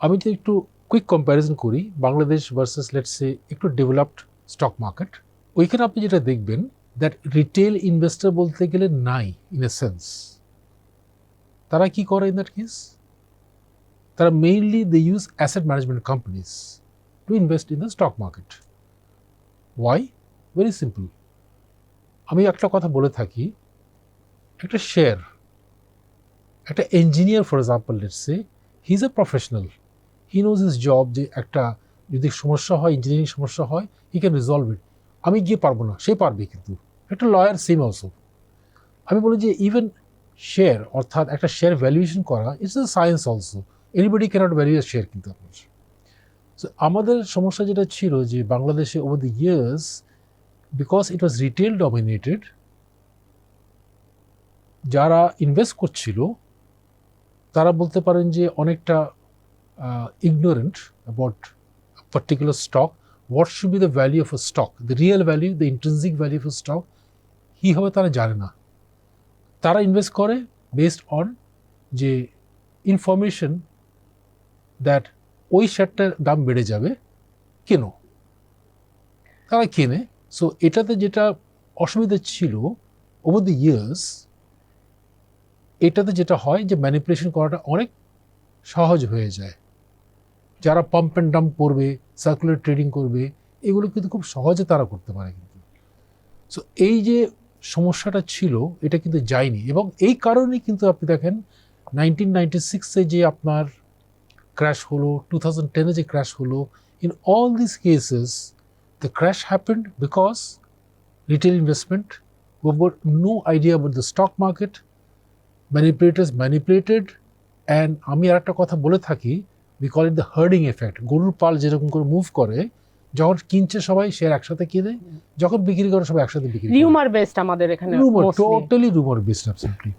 আমি যদি একটু কুইক কম্প্যারিজন করি বাংলাদেশ ভার্সেস লেটস সে একটু ডেভেলপড স্টক মার্কেট, ওইখানে আপনি যেটা দেখবেন দ্যাট রিটেল ইনভেস্টর বলতে গেলে নাই ইন এ সেন্স। তারা কি করে ইন দ্যাট কেস? তারা mainly they use asset management companies to invest in the stock market. Why? Very simple. আমি একটা কথা বলে থাকি, একটা শেয়ার, একটা engineer for example let's say he is a professional, he knows his job, যে একটা যদি সমস্যা হয়, ইঞ্জিনিয়ারিং সমস্যা হয়, হি ক্যান রিজলভ ইট। আমি গিয়ে পারবো না, সে পারবে। কিন্তু একটা লয়ার সেম অলসো। আমি বলি যে ইভেন শেয়ার, অর্থাৎ একটা শেয়ার ভ্যালুয়েশন করা, it's a science also. Anybody can't value a share. কিন্তু আপনার সো আমাদের সমস্যা যেটা ছিল যে বাংলাদেশে over the years, because it was retail dominated, যারা ইনভেস্ট করছিল তারা বলতে পারেন যে অনেকটা ignorant about a particular stock, what should be the value of a stock, the real value, the intrinsic value of a stock, কীভাবে তারা জানে না। তারা ইনভেস্ট করে বেসড অন যে ইনফরমেশন দ্যাট ওই শেয়ারটার দাম বেড়ে যাবে, কেন তারা কেনে। সো এটাতে যেটা অসুবিধা ছিল ওভার দ্য ইয়ার্স, এটাতে যেটা হয় যে ম্যানিপুলেশন করাটা অনেক সহজ হয়ে যায়। যারা পাম্প অ্যান্ড ডাম্প করবে, সার্কুলার ট্রেডিং করবে, এগুলো কিন্তু খুব সহজে তারা করতে পারে। কিন্তু সো এই যে সমস্যাটা ছিল এটা কিন্তু যায়নি, এবং এই কারণেই কিন্তু আপনি দেখেন 1996-এ যে আপনার ক্র্যাশ হলো, 2010-এ যে ক্র্যাশ হলো, in all this cases the crash happened because retail investment who have got no idea about the stock market, manipulators manipulated, and আমি আর একটা কথা বলে থাকি, we call it the herding effect. গরুর পাল যেরকম করে মুভ করে, যখন কিনছে সবাই শেয়ার একসাথে কিনে, যখন বিক্রি করে সবাই একসাথে বিক্রি করে। রিউমার বেসড আমাদের এখানে, রুমার, টোটালি রুমার বেসড, অ্যাবসলিউটলি।